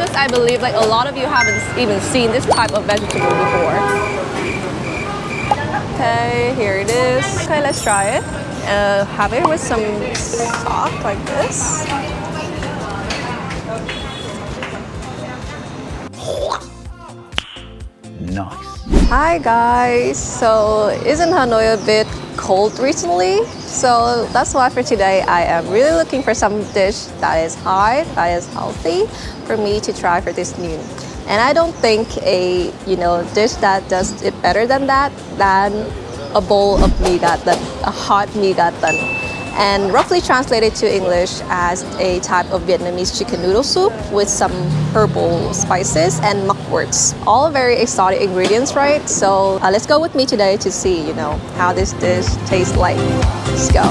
because I believe like a lot of you haven't even seen this type of vegetable before. Okay, here it is. Okay, let's try it. Have it with some sauce like this. Nice. Hi guys, so isn't Hanoi a bit cold recently? So that's why for today I am really looking for some dish that is hot, that is healthy for me to try for this noon. And I don't think a dish that does it better than that than a bowl of mee gatan, a hot mee gatan. And roughly translated to English as a type of Vietnamese chicken noodle soup with some herbal spices and mukworts. All very exotic ingredients, right? So let's go with me today to see, how this dish tastes like. Let's go.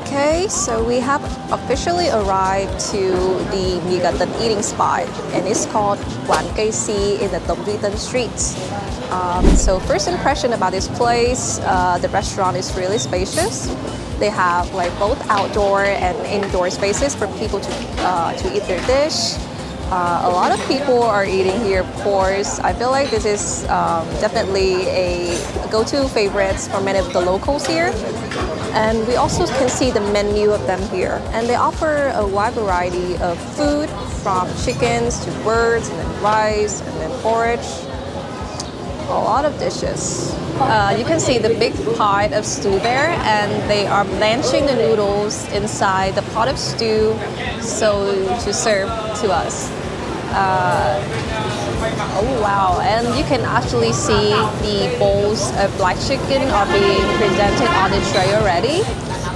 Okay, so we have officially arrived to the mee gatan eating spot, and it's called Quán Cây Si in the Tom Duy Tân Street. So first impression about this place, the restaurant is really spacious. They have like both outdoor and indoor spaces for people to eat their dish. A lot of people are eating here, of course. I feel like this is definitely a go-to favorites for many of the locals here. And we also can see the menu of them here. And they offer a wide variety of food, from chickens to birds, and then rice, and then porridge. A lot of dishes. You can see the big pot of stew there, and they are blanching the noodles inside the pot of stew so to serve to us. Oh wow, and you can actually see the bowls of black chicken are being presented on the tray already.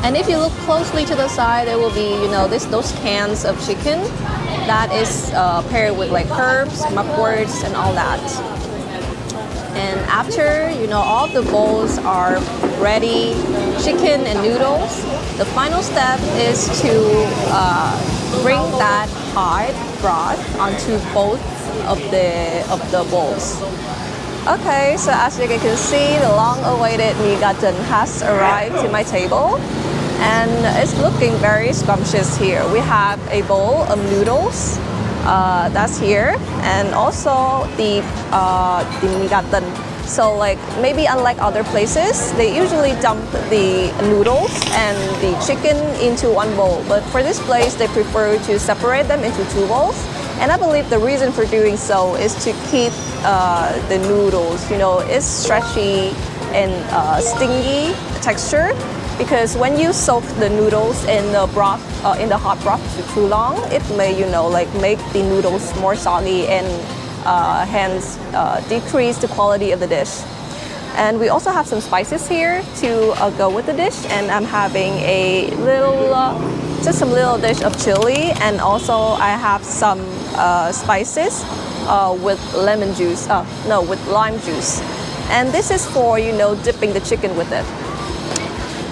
And if you look closely to the side, there will be, those cans of chicken that is paired with like herbs, mukworts, and all that. And after, all the bowls are ready, chicken and noodles, the final step is to bring that hot broth onto both of the bowls. Okay, so as you can see, the long-awaited mee gatan has arrived to my table, and it's looking very scrumptious here. We have a bowl of noodles. That's here, and also the mee gatan. So like maybe unlike other places, they usually dump the noodles and the chicken into one bowl. But for this place, they prefer to separate them into two bowls. And I believe the reason for doing so is to keep the noodles, it's stretchy and stingy texture. Because when you soak the noodles in the broth, in the hot broth for too long, it may, make the noodles more soggy and hence decrease the quality of the dish. And we also have some spices here to go with the dish. And I'm having a little, just some little dish of chili, and also I have some spices with lemon juice. With lime juice. And this is for dipping the chicken with it.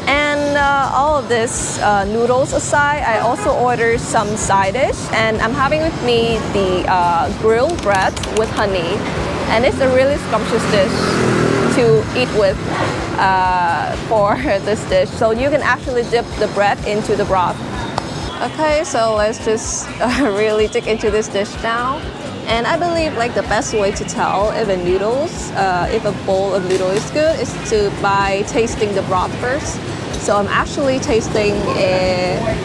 And all of this noodles aside, I also ordered some side dish, and I'm having with me the grilled bread with honey, and it's a really scrumptious dish to eat with for this dish. So you can actually dip the bread into the broth. Okay, so let's just really dig into this dish now. And I believe like the best way to tell if a bowl of noodle is good is by tasting the broth first. So I'm actually tasting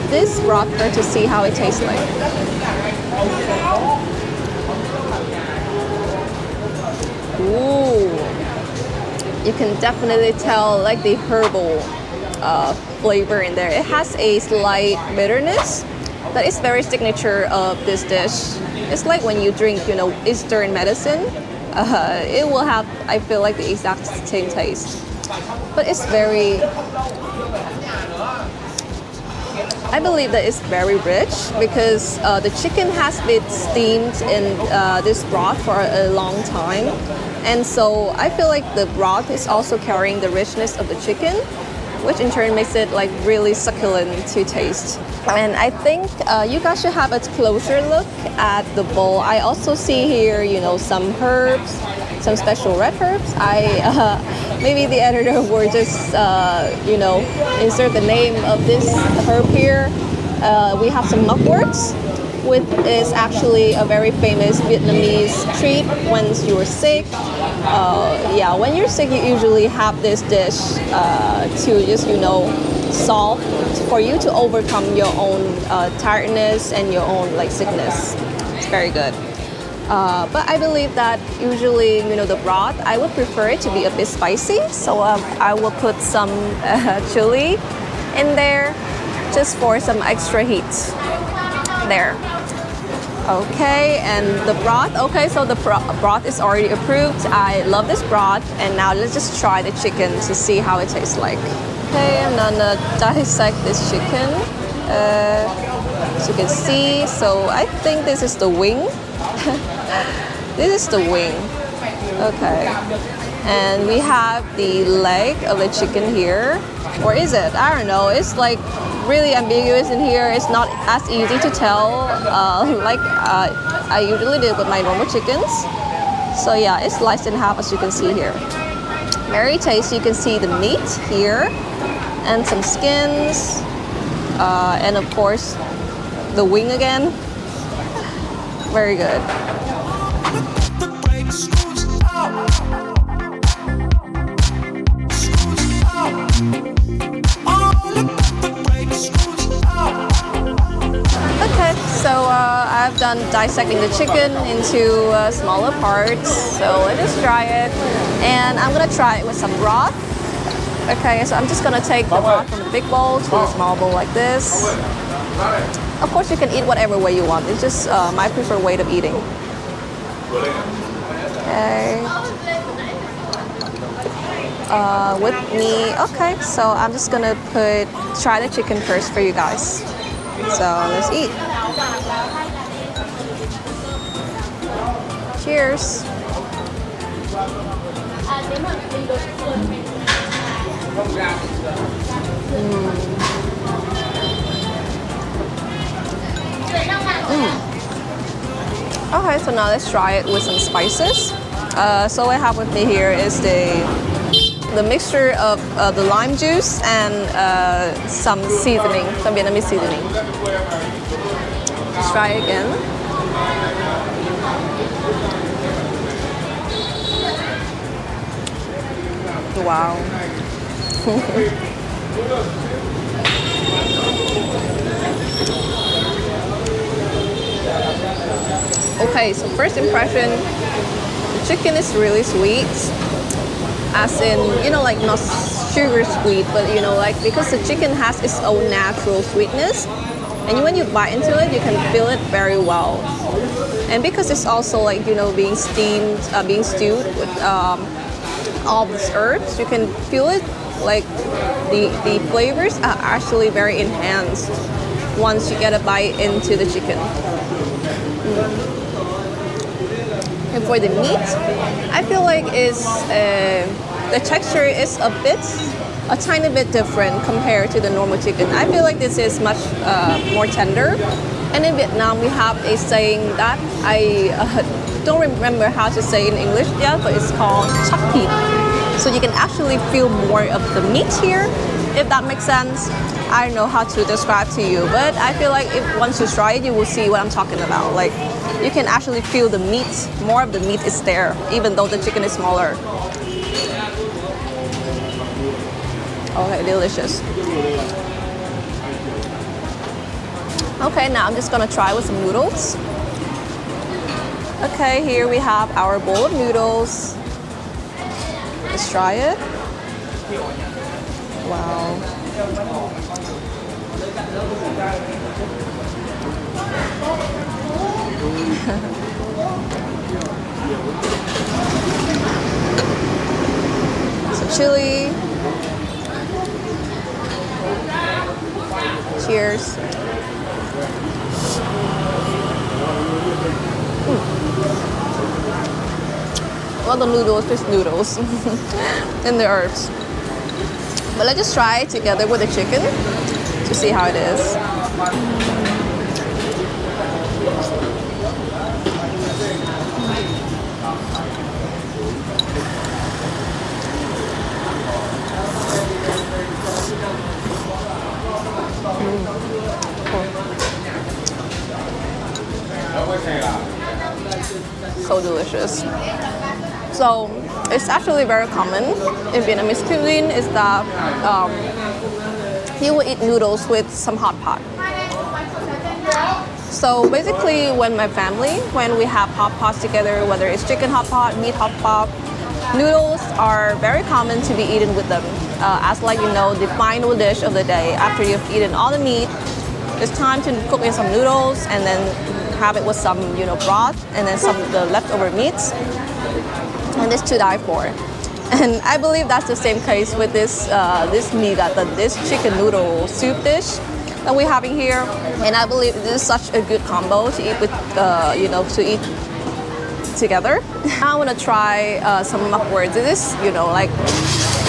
this broth first to see how it tastes like. Ooh, you can definitely tell like the herbal flavor in there. It has a slight bitterness that is very signature of this dish. It's like when you drink, Eastern medicine. It will have, I feel like, the exact same taste. But it's I believe that it's very rich because the chicken has been steamed in this broth for a long time. And so I feel like the broth is also carrying the richness of the chicken, which in turn makes it like really succulent to taste. And I think you guys should have a closer look at the bowl. I also see here, some herbs, some special red herbs. Maybe the editor will just insert the name of this herb here. We have some mugworts, which is actually a very famous Vietnamese treat when you're sick. Yeah, when you're sick, you usually have this dish to just solve for you to overcome your own tiredness and your own like sickness. It's very good. But I believe that usually, the broth, I would prefer it to be a bit spicy. So I will put some chili in there just for some extra heat. There. Okay, and the broth. Okay, so the broth is already approved. I love this broth. And now let's just try the chicken to see how it tastes like. Okay, I'm gonna dissect this chicken. As you can see, so I think this is the wing. This is the wing. Okay. And we have the leg of the chicken here. Or is it? I don't know. It's like really ambiguous in here. It's not as easy to tell like I usually do with my normal chickens. So yeah, it's sliced in half as you can see here. Very tasty. You can see the meat here and some skins. And of course, the wing again. Very good. Okay, so I've done dissecting the chicken into smaller parts. So let's just try it. And I'm gonna try it with some broth. Okay, so I'm just gonna take the broth from the big bowl to a small bowl like this. Of course, you can eat whatever way you want. It's just my preferred way of eating. Okay. With me. Okay, so I'm just gonna try the chicken first for you guys. So let's eat. Cheers. Okay, so now let's try it with some spices. So what I have with me here is the mixture of the lime juice and some seasoning, some Vietnamese seasoning. Let's try it again. Wow. Okay, so first impression, the chicken is really sweet. As in, like not sugar sweet, but like because the chicken has its own natural sweetness. And when you bite into it, you can feel it very well. And because it's also like, being steamed, being stewed with all these herbs, you can feel it like the flavors are actually very enhanced once you get a bite into the chicken. And for the meat, I feel like the texture is a tiny bit different compared to the normal chicken. I feel like this is much more tender. And in Vietnam, we have a saying that I don't remember how to say in English yet, but it's called chắc thịt. So you can actually feel more of the meat here, if that makes sense. I don't know how to describe to you, but I feel like once you try it, you will see what I'm talking about. Like, you can actually feel the meat, more of the meat is there, even though the chicken is smaller. Okay, delicious. Okay, now I'm just gonna try with some noodles. Okay, here we have our bowl of noodles. Let's try it. Wow. Some chili. Cheers. Well, the noodles, just noodles and the herbs. But let's just try it together with the chicken to see how it is. so delicious. So it's actually very common in Vietnamese cuisine is that you will eat noodles with some hot pot. So basically when my family, when we have hot pots together, whether it's chicken hot pot, meat hot pot, noodles are very common to be eaten with them. As like, you know, the final dish of the day. After you've eaten all the meat, it's time to cook in some noodles and then have it with some, you know, broth and then some of the leftover meats. And it's to die for. And I believe that's the same case with this mee gatan, this chicken noodle soup dish that we're having here. And I believe this is such a good combo to eat with, you know, to eat together. I want to try some mukwords. This is, you know, like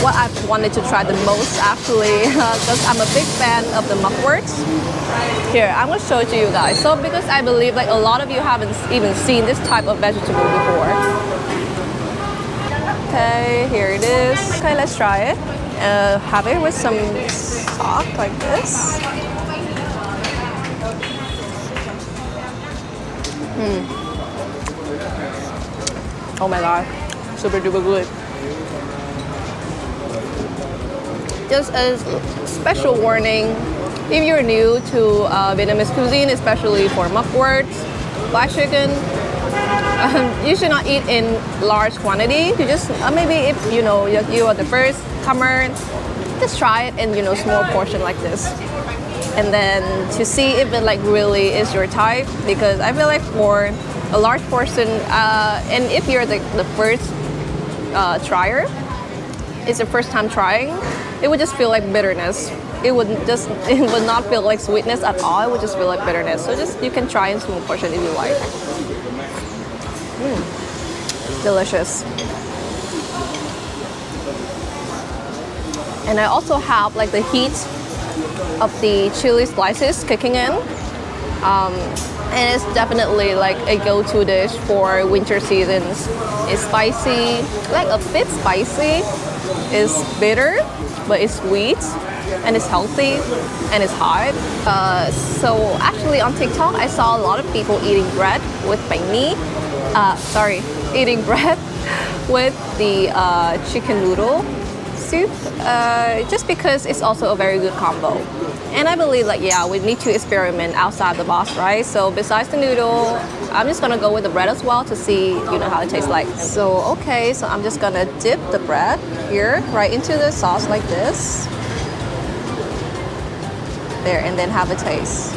what I've wanted to try the most actually, because I'm a big fan of the mukwords. Here, I'm going to show it to you guys. So because I believe like a lot of you haven't even seen this type of vegetable before. Okay, here it is. Okay, let's try it. Have it with some sauce like this. Oh my god, super duper good. Just a special warning, if you're new to Vietnamese cuisine, especially for mukwords, black chicken, you should not eat in large quantity. You just maybe if you know you are the first comer, just try it in, you know, small portion like this, and then to see if it like really is your type. Because I feel like for a large portion, and if you're the first trier, it's your first time trying, it would just feel like bitterness. It would not feel like sweetness at all. It would just feel like bitterness. So just you can try in small portion if you like. Delicious. And I also have like the heat of the chili slices kicking in. And it's definitely like a go-to dish for winter seasons. It's spicy, like a bit spicy. It's bitter, but it's sweet, and it's healthy, and it's hot. So actually on TikTok, I saw a lot of people eating bread with bánh mì. Eating bread with the chicken noodle soup, just because it's also a very good combo. And I believe like, yeah, we need to experiment outside the box, right? So besides the noodle, I'm just gonna go with the bread as well to see, you know, how it tastes like. So, okay, so I'm just gonna dip the bread here right into the sauce like this. There, and then have a taste.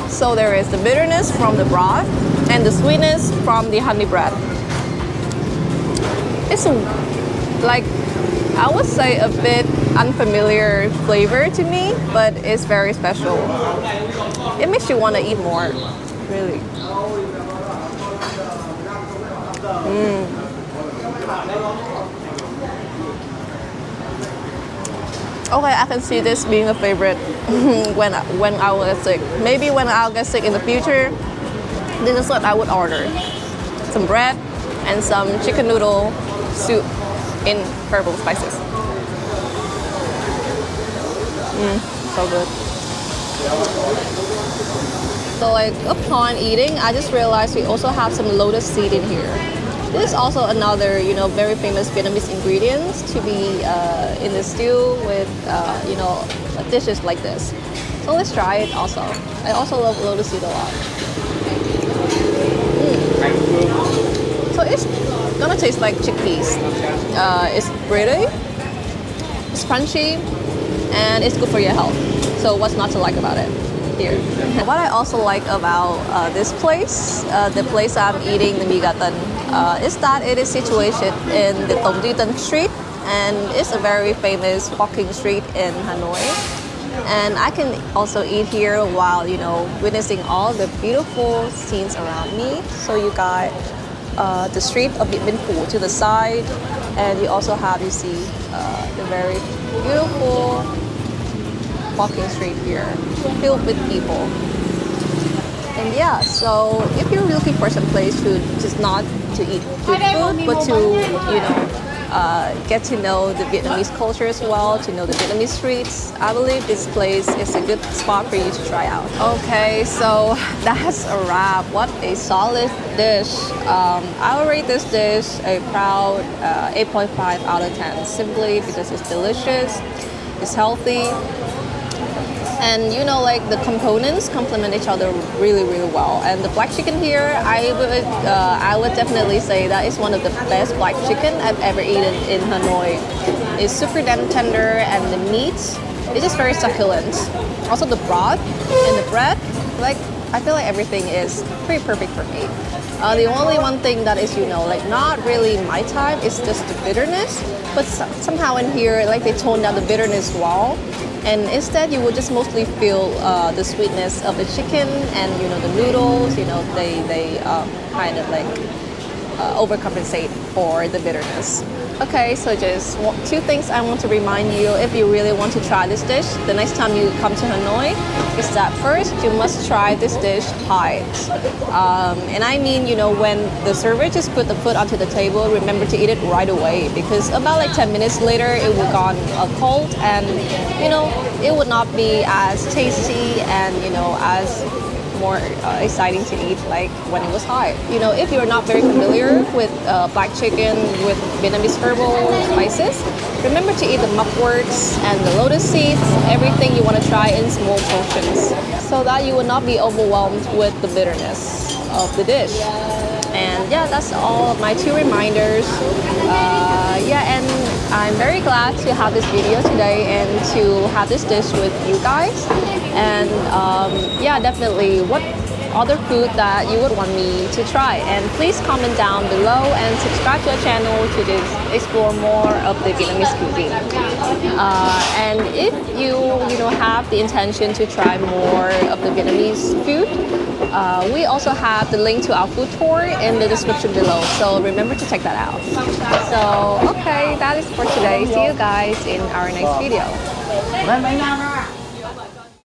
So there is the bitterness from the broth and the sweetness from the honey bread. It's like, I would say a bit unfamiliar flavor to me, but it's very special. It makes you want to eat more, really. Okay, I can see this being a favorite when I will get sick. Maybe when I'll get sick in the future, this is what I would order. Some bread and some chicken noodle soup in herbal spices. So good. So like upon eating, I just realized we also have some lotus seed in here. This is also another, you know, very famous Vietnamese ingredients to be in the stew with, you know, dishes like this. So let's try it also. I also love lotus seed a lot. So it's gonna taste like chickpeas. It's pretty, it's crunchy, and it's good for your health. So what's not to like about it? Here. What I also like about this place, the place I'm eating the mee gatan, is that it is situated in the Tông Duy Tân Street, and it's a very famous walking street in Hanoi. And I can also eat here while, you know, witnessing all the beautiful scenes around me. So you got the street of Điện Biên Phủ to the side, and you also have, you see, the very beautiful walking street here, filled with people. And yeah, so if you're looking for some place to just not to eat good food, but to, you know, get to know the Vietnamese culture as well, to know the Vietnamese streets. I believe this place is a good spot for you to try out. Okay, so that's a wrap. What a solid dish. I will rate this dish a proud 8.5 out of 10, simply because it's delicious, it's healthy, and you know, like the components complement each other really, really well. And the black chicken here, I would definitely say that is one of the best black chicken I've ever eaten in Hanoi. It's super tender, and the meat is just very succulent. Also the broth and the bread, like I feel like everything is pretty perfect for me. The only one thing that is, you know, like not really my type is just the bitterness. But somehow in here, like they tone down the bitterness well. And instead, you will just mostly feel the sweetness of the chicken and, you know, the noodles. You know, they kind of like overcompensate for the bitterness. Okay, so just two things I want to remind you if you really want to try this dish the next time you come to Hanoi is that first you must try this dish hot. And I mean, you know, when the server just put the food onto the table, remember to eat it right away, because about like 10 minutes later it will gone cold, and you know, it would not be as tasty and, you know, as more exciting to eat like when it was hot. You know, if you're not very familiar with black chicken with Vietnamese herbal spices, remember to eat the mugworts and the lotus seeds, everything you want to try in small portions, so that you will not be overwhelmed with the bitterness of the dish. And yeah, that's all of my two reminders. Yeah, and I'm very glad to have this video today and to have this dish with you guys. And yeah, definitely what other food that you would want me to try, and please comment down below and subscribe to our channel to just explore more of the Vietnamese cuisine. And if you know, have the intention to try more of the Vietnamese food, we also have the link to our food tour in the description below, so remember to check that out. So okay, that is for today. See you guys in our next video.